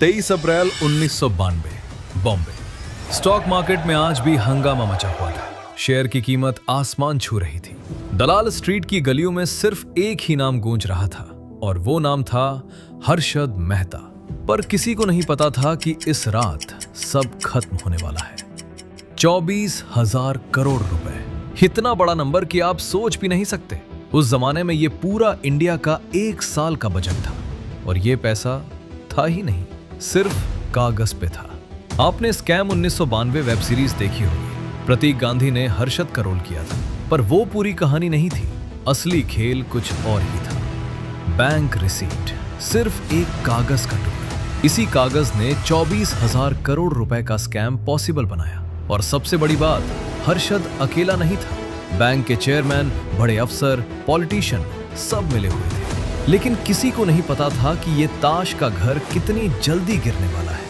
23 अप्रैल 1992 Bombay. Stock market में आज भी हंगामा मचा हुआ था। शेयर की कीमत आसमान छू रही थी। दलाल स्ट्रीट की गलियों में सिर्फ एक ही नाम गूंज रहा था और वो नाम था हर्षद मेहता। पर किसी को नहीं पता था कि इस रात सब खत्म होने वाला है। 24,000 करोड़ रुपए, इतना बड़ा नंबर कि आप सोच भी नहीं सकते। उस जमाने में ये पूरा इंडिया का 1 साल का बजट था और ये पैसा था ही नहीं, सिर्फ कागज पे था। आपने स्कैम 1992 वेब सीरीज देखी होगी। प्रतीक गांधी ने हर्षद का रोल किया था, पर वो पूरी कहानी नहीं थी। असली खेल कुछ और ही था। बैंक रिसीट, सिर्फ एक कागज का टुकड़ा। इसी कागज ने 24,000 करोड़ रुपए का स्कैम पॉसिबल बनाया। और सबसे बड़ी बात, हर्षद अकेला नहीं था। बैंक के चेयरमैन, बड़े अफसर, पॉलिटिशियन सब मिले हुए थे। लेकिन किसी को नहीं पता था कि ये ताश का घर कितनी जल्दी गिरने वाला है।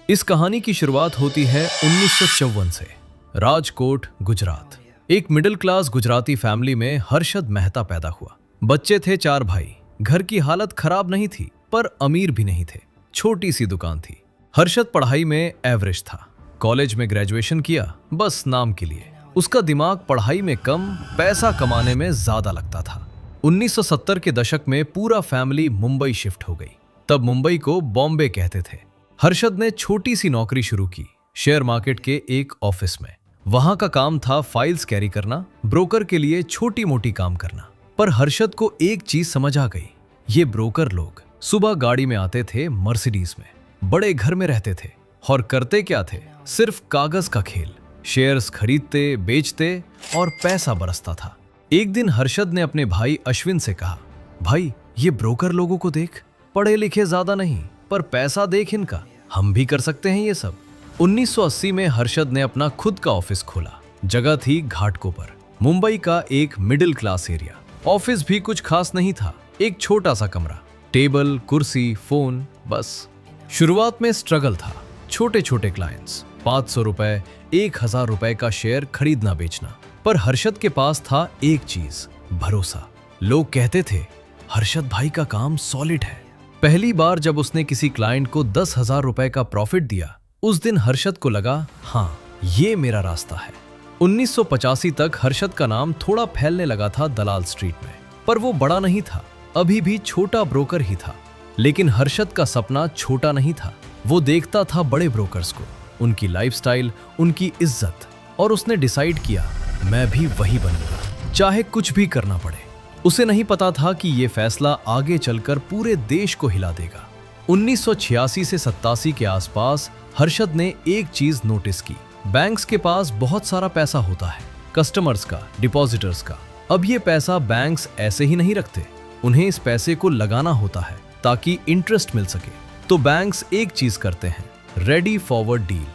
इस कहानी की शुरुआत होती है 1954 से, राजकोट, गुजरात। एक मिडिल क्लास गुजराती फैमिली में हर्षद मेहता पैदा हुआ। बच्चे थे 4 भाई। घर की हालत खराब नहीं थी, पर अमीर भी नहीं थे। छोटी सी दुकान थी। हर्षद पढ़ाई में एवरेज था। कॉलेज में ग्रेजुएशन किया, बस नाम के लिए। उसका दिमाग पढ़ाई में कम, पैसा कमाने में ज्यादा लगता था। 1970 के दशक में पूरा फैमिली मुंबई शिफ्ट हो गई। तब मुंबई को बॉम्बे कहते थे। हर्षद ने छोटी सी नौकरी शुरू की, शेयर मार्केट के एक ऑफिस में। वहां का काम था फाइल्स कैरी करना, ब्रोकर के लिए छोटी मोटी काम करना। पर हर्षद को एक चीज समझ आ गई। ये ब्रोकर लोग सुबह गाड़ी में आते थे, मर्सिडीज में, बड़े घर में रहते थे और करते क्या थे, सिर्फ कागज का खेल। शेयर्स खरीदते, बेचते और पैसा बरसता था। एक दिन हर्षद ने अपने भाई अश्विन से कहा, भाई ये ब्रोकर लोगों को देख, पढ़े लिखे ज्यादा नहीं, पर पैसा देख इनका, हम भी कर सकते हैं ये सब। 1980 में हर्षद ने अपना खुद का ऑफिस खोला। जगह थी घाटकोपर, मुंबई का एक मिडिल क्लास एरिया। ऑफिस भी कुछ खास नहीं था, एक छोटा सा कमरा, टेबल, कुर्सी, फोन, बस। शुरुआत में स्ट्रगल था। छोटे छोटे क्लाइंट्स, 500 रुपए, 1,000 रुपए का शेयर खरीदना बेचना। पर हर्षद के पास था एक चीज, भरोसा। लोग कहते थे हर्षद भाई का काम सॉलिड है। पहली बार जब उसने किसी क्लाइंट को 10,000 रुपए का प्रॉफिट दिया, उस दिन हर्षद को लगा, हाँ ये मेरा रास्ता है। 1985 तक हर्षद का नाम थोड़ा फैलने लगा था दलाल स्ट्रीट में, पर वो बड़ा नहीं था, अभी भी छोटा ब्रोकर ही था। लेकिन हर्षद का सपना छोटा नहीं था। वो देखता था बड़े ब्रोकर्स को, उनकी लाइफस्टाइल, उनकी इज्जत, और उसने डिसाइड किया, मैं भी वही बनूंगा, चाहे कुछ भी करना पड़े। उसे नहीं पता था कि ये फैसला आगे चलकर पूरे देश को हिला देगा। 1986 से 87 के आसपास हर्षद ने एक चीज नोटिस की, बैंक्स के पास बहुत सारा पैसा होता है, कस्टमर्स का, डिपॉजिटर्स का। अब ये पैसा बैंक्स ऐसे ही नहीं रखते, उन्हें इस पैसे को लगाना होता है ताकि इंटरेस्ट मिल सके। तो बैंक्स एक चीज करते हैं, रेडी फॉरवर्ड डील।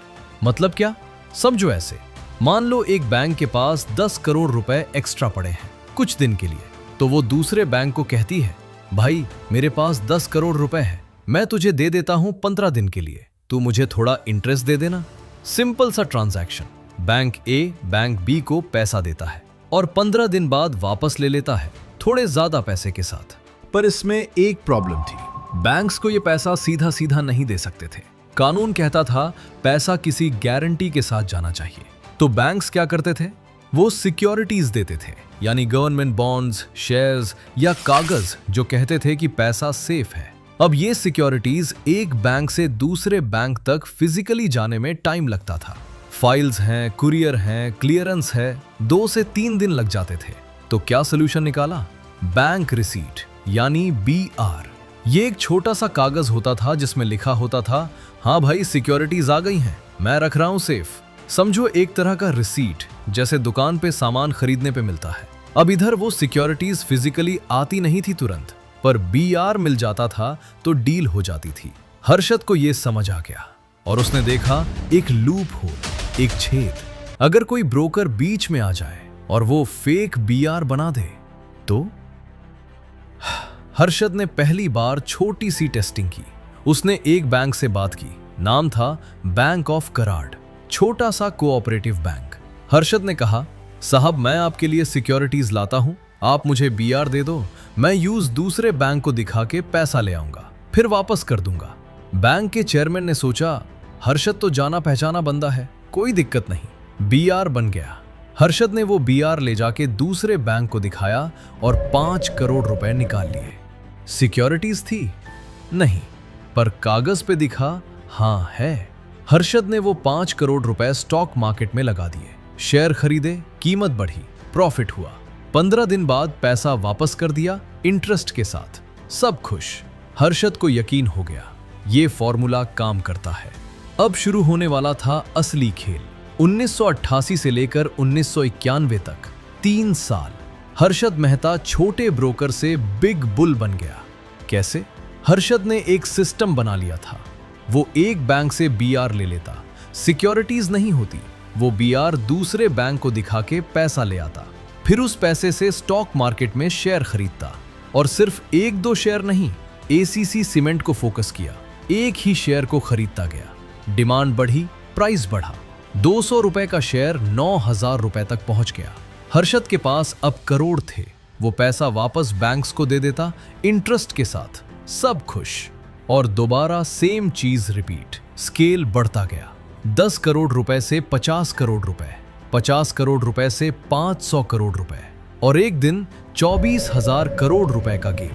मतलब क्या? समझो ऐसे, मान लो एक बैंक के पास 10 करोड़ रुपए एक्स्ट्रा पड़े हैं कुछ दिन के लिए, तो वो दूसरे बैंक को कहती है, भाई मेरे पास 10 करोड़ रुपए है, मैं तुझे दे देता हूं 15 दिन के लिए, तू मुझे थोड़ा इंटरेस्ट दे देना। सिंपल सा ट्रांजैक्शन। बैंक ए बैंक बी को पैसा देता है और 15 दिन बाद वापस ले लेता है, थोड़े ज्यादा पैसे के साथ। पर इसमें एक प्रॉब्लम थी, बैंक्स को ये पैसा सीधा सीधा नहीं दे सकते थे। कानून कहता था पैसा किसी गारंटी के साथ जाना चाहिए। तो बैंक्स क्या करते थे, वो सिक्योरिटीज देते थे, यानी गवर्नमेंट बॉन्ड्स, शेयर्स या कागज, जो कहते थे कि पैसा सेफ है। अब ये सिक्योरिटीज एक बैंक से दूसरे बैंक तक फिजिकली जाने में टाइम लगता था। फाइल्स हैं, कुरियर हैं, क्लियरेंस है, 2 से 3 दिन लग जाते थे। तो क्या सोल्यूशन निकाला? बैंक रिसीट, यानी BR। ये एक छोटा सा कागज होता था जिसमें लिखा होता था, हाँ भाई सिक्योरिटीज आ गई हैं, मैं रख रहा हूं सेफ। समझो एक तरह का रिसीट, जैसे दुकान पे सामान खरीदने पे मिलता है। अब इधर वो सिक्योरिटीज फिजिकली आती नहीं थी तुरंत, पर BR मिल जाता था तो डील हो जाती थी। हर्षद को ये समझ आ गया और उसने देखा एक लूप होल, एक छेद। अगर कोई ब्रोकर बीच में आ जाए और वो फेक BR बना दे तो हर्षद ने पहली बार छोटी सी टेस्टिंग की। उसने एक बैंक से बात की, नाम था बैंक ऑफ कराड़, छोटा सा कोऑपरेटिव बैंक। हर्षद ने कहा, साहब मैं आपके लिए सिक्योरिटीज लाता हूं, आप मुझे बीआर दे दो, मैं यूज दूसरे बैंक को दिखा के पैसा ले आऊंगा, फिर वापस कर दूंगा। बैंक के चेयरमैन ने सोचा, हर्षद तो जाना पहचाना बंदा है, कोई दिक्कत नहीं। बीआर बन गया। हर्षद ने वो बीआर ले जाके दूसरे बैंक को दिखाया और 5 करोड़ रुपए निकाल लिए। सिक्योरिटीज थी? नहीं, पर कागज पे दिखा हाँ है। हर्षद ने वो 5 करोड़ रुपए स्टॉक मार्केट में लगा दिए, शेयर खरीदे, कीमत बढ़ी, प्रॉफिट हुआ। 15 दिन बाद पैसा वापस कर दिया इंटरेस्ट के साथ, सब खुश। हर्षद को यकीन हो गया, ये फॉर्मूला काम करता है। अब शुरू होने वाला था असली खेल। 1988 से लेकर 1991 तक 3 साल हर्षद मेहता छोटे ब्रोकर से बिग बुल बन गया। कैसे? हर्षद ने एक सिस्टम बना लिया था। वो एक बैंक से बीआर ले लेता, सिक्योरिटीज नहीं होती, वो बीआर दूसरे बैंक को दिखा के पैसा ले आता, फिर उस पैसे से स्टॉक मार्केट में शेयर खरीदता। और सिर्फ 1-2 शेयर नहीं, एसीसी सीमेंट को फोकस किया, एक ही शेयर को खरीदता गया। डिमांड बढ़ी, प्राइस बढ़ा, 200 रुपए का शेयर 9,000 रुपए तक पहुंच गया। हर्षद के पास अब करोड़ थे, वो पैसा वापस बैंक्स को दे देता इंटरेस्ट के साथ, सब खुश। और दोबारा सेम चीज रिपीट, स्केल बढ़ता गया। 10 करोड़ रुपए से 50 करोड़ रुपए, 50 करोड़ रुपए से 500 करोड़ रुपए, और एक दिन 24,000 करोड़ रुपए का गेम।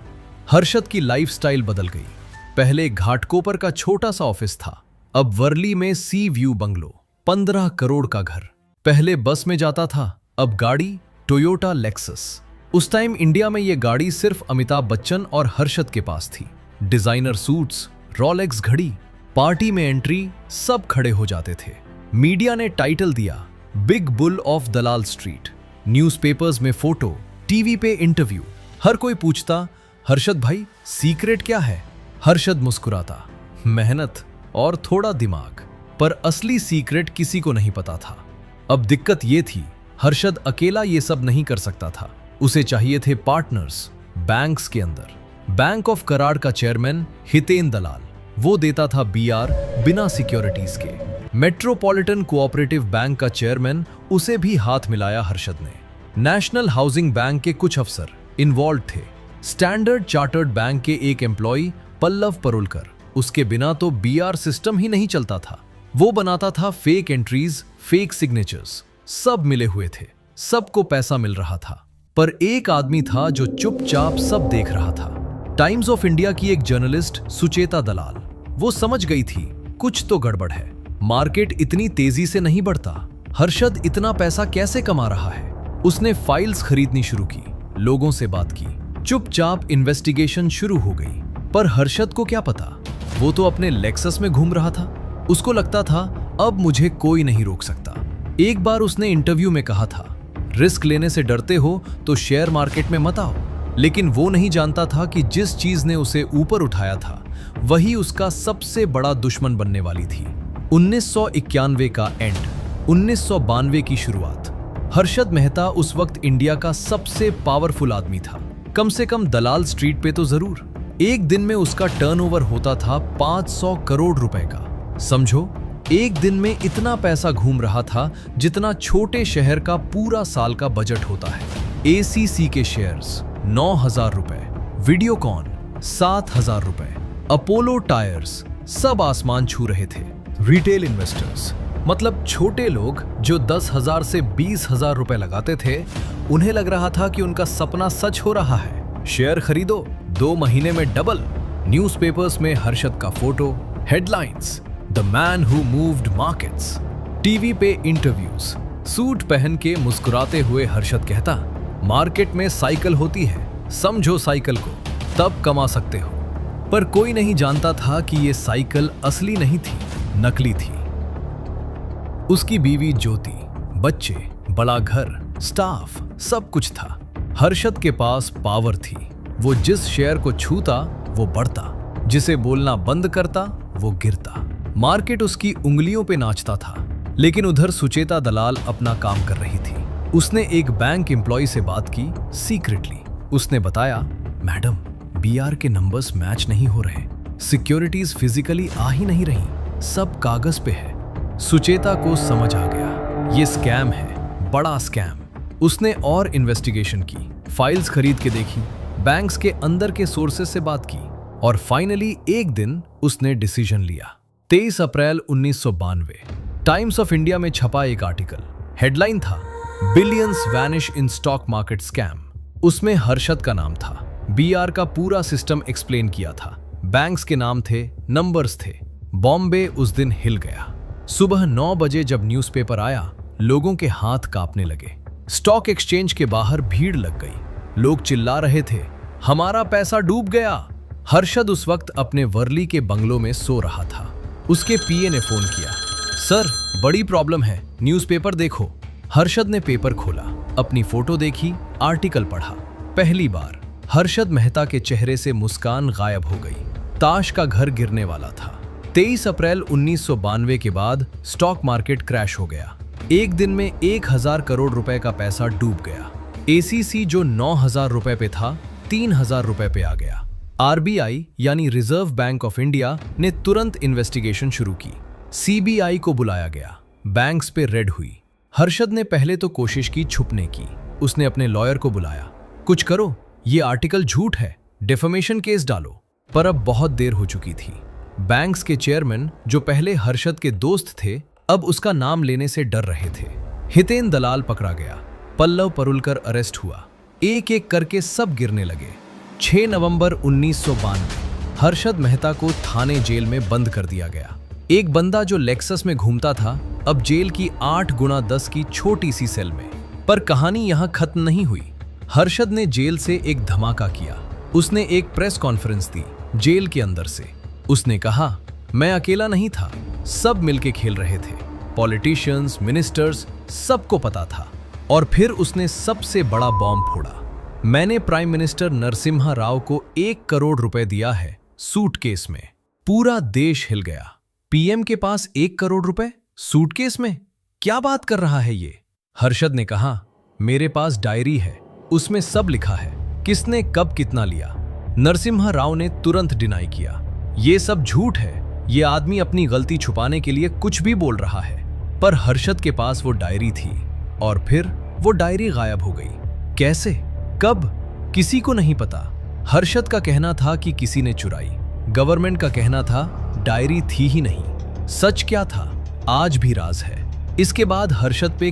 हर्षद की लाइफस्टाइल बदल गई। पहले घाटकोपर का छोटा सा ऑफिस था, अब वर्ली में सी व्यू बंगलो, 15 करोड़ का घर। पहले बस में जाता था, अब गाड़ी टोयोटा लेक्सस। उस टाइम इंडिया में ये गाड़ी सिर्फ अमिताभ बच्चन और हर्षद के पास थी। डिजाइनर सूट्स, रोलेक्स घड़ी, पार्टी में एंट्री, सब खड़े हो जाते थे। मीडिया ने टाइटल दिया big bull of Dalal street. Newspapers में फोटो, टीवी पे इंटरव्यू। हर कोई पूछता, हर्षद भाई सीक्रेट क्या है? हर्षद मुस्कुराता, मेहनत और थोड़ा दिमाग। पर असली सीक्रेट किसी को नहीं पता था। अब दिक्कत ये थी, हर्षद अकेला ये सब नहीं कर सकता था, उसे चाहिए थे पार्टनर्स। बैंक्स के अंदर बैंक ऑफ कराड़ का चेयरमैन हितेन दलाल, वो देता था बीआर बिना सिक्योरिटीज के। मेट्रोपॉलिटन कोऑपरेटिव बैंक का चेयरमैन, उसे भी हाथ मिलाया हर्षद ने। नेशनल हाउसिंग बैंक के कुछ अफसर इन्वॉल्व थे। स्टैंडर्ड चार्टर्ड बैंक के एक एम्प्लॉय पल्लव परुलकर, उसके बिना तो बीआर सिस्टम ही नहीं चलता था। वो बनाता था फेक एंट्रीज, फेक सिग्नेचर्स, सब मिले हुए थे, सबको पैसा मिल रहा था। पर एक आदमी था जो चुपचाप सब देख रहा था। टाइम्स ऑफ इंडिया की एक जर्नलिस्ट सुचेता दलाल, वो समझ गई थी कुछ तो गड़बड़ है। मार्केट इतनी तेजी से नहीं बढ़ता, हर्षद इतना पैसा कैसे कमा रहा है? उसने फाइल्स खरीदनी शुरू की, लोगों से बात की, चुपचाप इन्वेस्टिगेशन शुरू हो गई। पर हर्षद को क्या पता, वो तो अपने लेक्सस में घूम रहा था। उसको लगता था अब मुझे कोई नहीं रोक सकता। एक बार उसने इंटरव्यू में कहा था, रिस्क लेने से डरते हो तो शेयर मार्केट में मत आओ। लेकिन वो नहीं जानता था कि जिस चीज ने उसे ऊपर उठाया था, वही उसका सबसे बड़ा दुश्मन बनने वाली थी। 1991 का एंड, 1992 की शुरुआत। हर्षद मेहता उस वक्त इंडिया का सबसे पावरफुल आदमी था, कम से कम दलाल स्ट्रीट पे तो जरूर। एक दिन में उसका टर्नओवर होता था 500 करोड़ रुपए का। समझो, एक दिन में इतना पैसा घूम रहा था जितना छोटे शहर का पूरा साल का बजट होता है। एसीसी के शेयर्स 9,000 रुपए, वीडियोकॉन 7,000 रुपए, अपोलो टायर्स, सब आसमान छू रहे थे। रिटेल इन्वेस्टर्स, मतलब छोटे लोग जो 10,000 से 20,000 रुपए लगाते थे, उन्हें लग रहा था कि उनका सपना सच हो रहा है। शेयर खरीदो, 2 महीने में डबल। न्यूज़पेपर्स में हर्षद का photo, headlines, the man who moved markets. TV पे इंटरव्यूज, सूट पहन के मुस्कुराते हुए हर्षद कहता, मार्केट में साइकिल होती है, समझो साइकिल को, तब कमा सकते हो। पर कोई नहीं जानता था कि ये साइकिल असली नहीं थी, नकली थी। उसकी बीवी ज्योति, बच्चे, बड़ा घर, स्टाफ, सब कुछ था। हर्षद के पास पावर थी। वो जिस शेयर को छूता वो बढ़ता, जिसे बोलना बंद करता वो गिरता। मार्केट उसकी उंगलियों पे नाचता था। लेकिन उधर सुचेता दलाल अपना काम कर रही थी। उसने एक बैंक एम्प्लॉय से बात की सीक्रेटली। उसने बताया, मैडम बीआर के नंबर्स मैच नहीं हो रहे, सिक्योरिटीज फिजिकली आ ही नहीं रही, सब कागज पे है। सुचेता को समझ आ गया ये स्कैम है, बड़ा स्कैम। उसने और इन्वेस्टिगेशन की, फाइल्स खरीद के देखी, बैंक्स के अंदर के सोर्सेस से बात की और फाइनली एक दिन उसने डिसीजन लिया। 23 अप्रैल 1992 टाइम्स ऑफ इंडिया में छपा एक आर्टिकल। हेडलाइन था billions vanish in stock market scam. उसमें हर्षद का नाम था, बीआर का पूरा सिस्टम एक्सप्लेन किया था, बैंक्स के नाम थे, नंबर्स थे। बॉम्बे उस दिन हिल गया। सुबह 9 बजे जब न्यूज़पेपर आया, लोगों के हाथ कांपने लगे। स्टॉक एक्सचेंज के बाहर भीड़ लग गई, लोग चिल्ला रहे थे, हमारा पैसा डूब गया। हर्षद उस वक्त अपने वर्ली के बंगलों में सो रहा था। उसके पीए ने फोन किया, सर बड़ी प्रॉब्लम है, न्यूज़पेपर देखो। हर्षद ने पेपर खोला, अपनी फोटो देखी, आर्टिकल पढ़ा। पहली बार हर्षद मेहता के चेहरे से मुस्कान गायब हो गई। ताश का घर गिरने वाला था। 23 अप्रैल 1992 के बाद स्टॉक मार्केट क्रैश हो गया। एक दिन में 1000 करोड़ रुपए का पैसा डूब गया। एसीसी जो 9000 रुपए पे था, 3000 रुपए पे आ गया। आरबीआई यानी रिजर्व बैंक ऑफ इंडिया ने तुरंत इन्वेस्टिगेशन शुरू की। सीबीआई को बुलाया गया, बैंक्स पे रेड हुई। हर्षद ने पहले तो कोशिश की छुपने की। उसने अपने लॉयर को बुलाया, कुछ करो, ये आर्टिकल झूठ है, डिफेमेशन केस डालो। पर अब बहुत देर हो चुकी थी। बैंक्स के चेयरमैन जो पहले हर्षद के दोस्त थे, अब उसका नाम लेने से डर रहे थे। हितेन दलाल पकड़ा गया, पल्लव परुलकर अरेस्ट हुआ। एक एक करके सब गिरने लगे। 6 नवंबर 1992 हर्षद मेहता को थाने जेल में बंद कर दिया गया। एक बंदा जो लेक्सस में घूमता था, अब जेल की 8x10 की छोटी सी सेल में। पर कहानी यहां खत्म नहीं हुई। हर्षद ने जेल से एक धमाका किया। उसने एक प्रेस कॉन्फ्रेंस दी जेल के अंदर से। उसने कहा, मैं अकेला नहीं था, सब मिलके खेल रहे थे, पॉलिटिशियंस, मिनिस्टर्स, सबको पता था। और फिर उसने सबसे बड़ा बॉम्ब फोड़ा, मैंने प्राइम मिनिस्टर नरसिम्हा राव को 1 करोड़ रुपए दिया है सूटकेस में। पूरा देश हिल गया। पीएम के पास 1 करोड़ रुपए सूटकेस में, क्या बात कर रहा है ये? हर्षद ने कहा, मेरे पास डायरी है, उसमें सब लिखा है, किसने कब कितना लिया। नरसिम्हा राव ने तुरंत डिनाई किया, ये सब झूठ है, ये आदमी अपनी गलती छुपाने के लिए कुछ भी बोल रहा है। पर हर्षद के पास वो डायरी थी और फिर वो डायरी गायब हो गई। कैसे, कब, किसी को नहीं पता। हर्षद का कहना था कि किसी ने चुराई, गवर्नमेंट का कहना था डायरी थी ही नहीं। सच क्या था आज भी राज है। इसके बाद हर्षद पे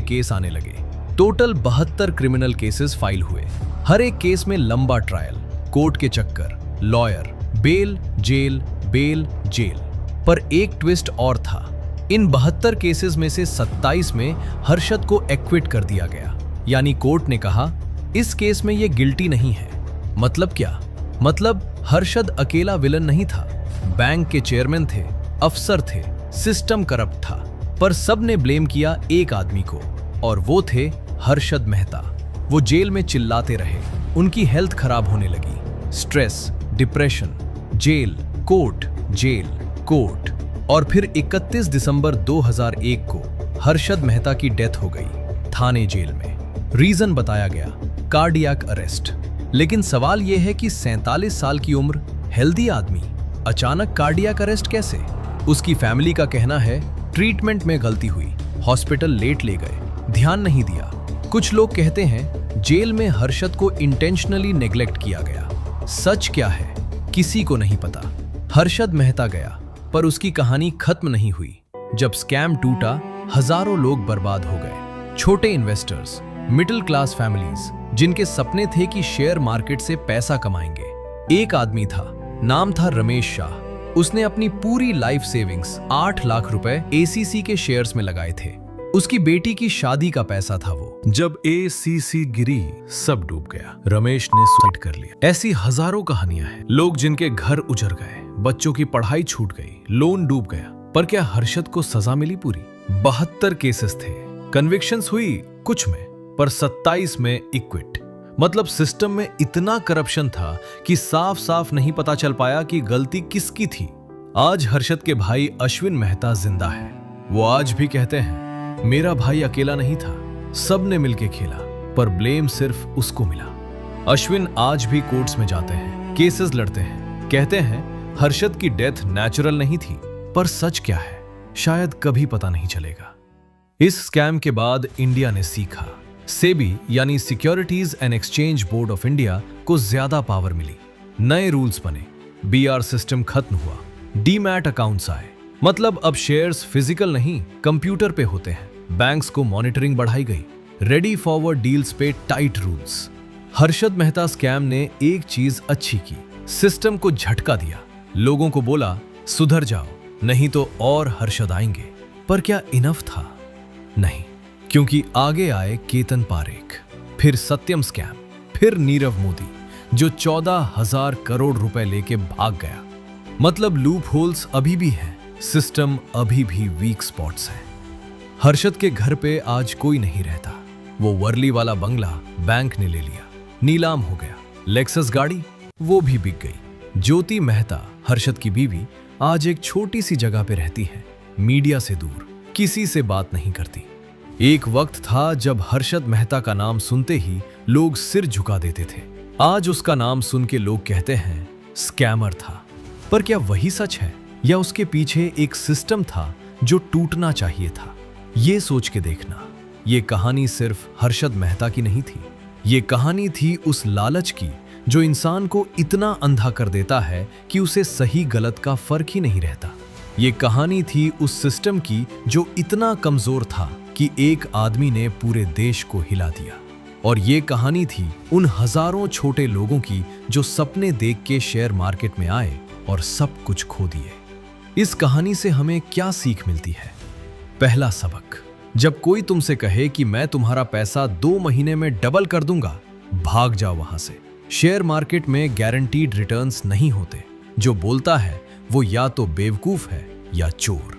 केस आने लगे। टोटल 72 क्रिमिनल केसेस फाइल हुए। हर एक केस में लंबा ट्रायल, कोर्ट के चक्कर, lawyer, bail jail, bail jail. पर एक ट्विस्ट और था, इन 72 केसेस में से 27 में हर्षद को एक्विट कर दिया गया। यानी कोर्ट ने कहा इस केस में ये गिल्टी नहीं है। मतलब क्या? मतलब हर्षद अकेला विलन नहीं था। बैंक के चेयरमैन थे, अफसर थे, सिस्टम करप्ट था। पर सब ने ब्लेम किया एक आदमी को, और वो थे हर्षद मेहता। वो जेल में चिल्लाते रहे, उनकी हेल्थ खराब होने लगी, stress, depression, jail, court, jail, court. और फिर 31 दिसंबर 2001 को हर्षद मेहता की डेथ हो गई थाने जेल में। रीजन बताया गया, कार्डियक अरेस्ट। लेकिन सवाल यह है कि 47 साल की उम्र, हेल्दी आदमी, अचानक कार्डियक अरेस्ट कैसे? उसकी फैमिली का कहना है ट्रीटमेंट में गलती हुई, हॉस्पिटल लेट ले गए, ध्यान नहीं दिया। कुछ लोग कहते हैं जेल में हर्षद को इंटेंशनली नेग्लेक्ट किया गया। सच क्या है किसी को नहीं पता। हर्षद मेहता गया, पर उसकी कहानी खत्म नहीं हुई। जब स्कैम टूटा, हजारों लोग बर्बाद हो गए। छोटे इन्वेस्टर्स, मिडिल क्लास फैमिलीज, जिनके सपने थे कि शेयर मार्केट से पैसा कमाएंगे। एक आदमी था, नाम था रमेश शाह। उसने अपनी पूरी लाइफ सेविंग्स 8 लाख रुपए एसीसी के शेयर्स में लगाए थे। उसकी बेटी की शादी का पैसा था वो। जब एसीसी गिरी, सब डूब गया। रमेश ने सुसाइड कर लिया। ऐसी हजारों कहानियां हैं। लोग जिनके घर उजड़ गए, बच्चों की पढ़ाई छूट गई, लोन डूब गया। पर क्या हर्षद को सजा मिली पूरी? 72 केसेस थे, कन्विक्शंस हुई कुछ में, पर 27 में इक्विट। मतलब सिस्टम में इतना करप्शन था कि साफ साफ नहीं पता चल पाया कि गलती किसकी थी। आज हर्षद के भाई अश्विन मेहता जिंदा है। वो आज भी कहते हैं, मेरा भाई अकेला नहीं था, सब ने मिलके खेला, पर ब्लेम सिर्फ उसको मिला। अश्विन आज भी कोर्ट्स में जाते हैं, केसेस लड़ते हैं, कहते हैं हर्षद की डेथ नेचुरल नहीं थी, पर सच क्या है शायद कभी पता नहीं चलेगा। इस स्कैम के बाद इंडिया ने सीखा, सेबी यानी securities and exchange board of India को ज्यादा पावर मिली, नए रूल्स बने, बीआर सिस्टम खत्म हुआ, डीमैट अकाउंट्स आए, मतलब अब शेयर्स फिजिकल नहीं कंप्यूटर पे होते हैं, बैंक्स को मॉनिटरिंग बढ़ाई गई, रेडी फॉरवर्ड डील्स पे tight rules. Harshad Mehta scam ने एक चीज अच्छी की, सिस्टम को झटका दिया, लोगों को बोला सुधर जाओ नहीं तो और हर्षद आएंगे। पर क्या इनफ था? नहीं, क्योंकि आगे आए केतन पारेख, फिर सत्यम स्कैम, फिर नीरव मोदी जो 14,000 करोड़ रुपए लेके भाग गया। मतलब लूप होल्स अभी भी हैं, सिस्टम अभी भी वीक स्पॉट्स हैं। हर्षद के घर पे आज कोई नहीं रहता, वो वर्ली वाला बंगला बैंक ने ले लिया, नीलाम हो गया, लेक्सस गाड़ी वो भी बिक गई। ज्योति मेहता हर्षद की बीवी आज एक छोटी सी जगह पे रहती है, मीडिया से दूर, किसी से बात नहीं करती। एक वक्त था जब हर्षद मेहता का नाम सुनते ही लोग सिर झुका देते थे, आज उसका नाम सुन के लोग कहते हैं स्कैमर था। पर क्या वही सच है या उसके पीछे एक सिस्टम था जो टूटना चाहिए था? ये सोच के देखना, ये कहानी सिर्फ हर्षद मेहता की नहीं थी, ये कहानी थी उस लालच की जो इंसान को इतना अंधा कर देता है कि उसे सही गलत का फर्क ही नहीं रहता। ये कहानी थी उस सिस्टम की जो इतना कमजोर था कि एक आदमी ने पूरे देश को हिला दिया। और ये कहानी थी उन हजारों छोटे लोगों की जो सपने देख के शेयर मार्केट में आए और सब कुछ खो दिए। इस कहानी से हमें क्या सीख मिलती है? पहला सबक, जब कोई तुमसे कहे कि मैं तुम्हारा पैसा 2 महीने में डबल कर दूंगा, भाग जाओ वहां से। शेयर मार्केट में गारंटीड रिटर्न्स नहीं होते, जो बोलता है वो या तो बेवकूफ है या चोर।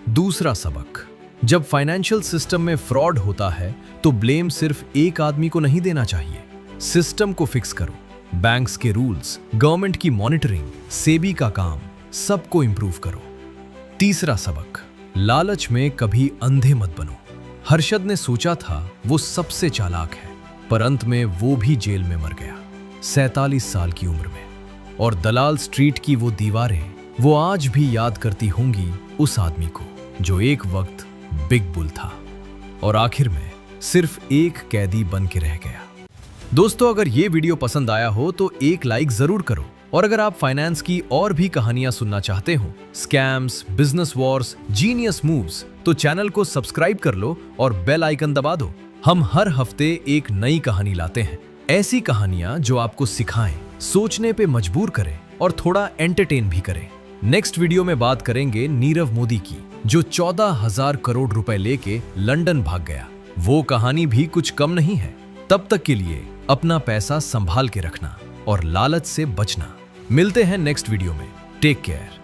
दूसरा सबक, जब फाइनेंशियल सिस्टम में फ्रॉड होता है तो ब्लेम सिर्फ एक आदमी को नहीं देना चाहिए, सिस्टम को फिक्स करो, बैंक्स के रूल्स, गवर्नमेंट की मॉनिटरिंग, सेबी का काम, सबको इंप्रूव करो। तीसरा सबक, लालच में कभी अंधे मत बनो। हर्षद ने सोचा था वो सबसे चालाक है, पर अंत में वो भी जेल में मर गया 47 साल की उम्र में। और दलाल स्ट्रीट की वो दीवारें वो आज भी याद करती होंगी उस आदमी को जो एक वक्त बिग बुल था और आखिर में सिर्फ एक कैदी बन के रह गया। दोस्तों, अगर ये वीडियो पसंद आया हो तो एक लाइक जरूर करो, और अगर आप फाइनेंस की और भी कहानियां सुनना चाहते हो, scams, business Wars, genius moves, तो चैनल को सब्सक्राइब कर लो और बेल आइकन दबा दो। हम हर हफ्ते एक नई कहानी लाते हैं, ऐसी कहानियां जो आपको सिखाएं, सोचने पे मजबूर करें और थोड़ा एंटरटेन भी करें। नेक्स्ट वीडियो में बात करेंगे नीरव मोदी की, जो 14,000 करोड़ रुपए लेके लंदन भाग गया। वो कहानी भी कुछ कम नहीं है। तब तक के लिए अपना पैसा संभाल के रखना और लालच से बचना। मिलते हैं नेक्स्ट वीडियो में। Take care.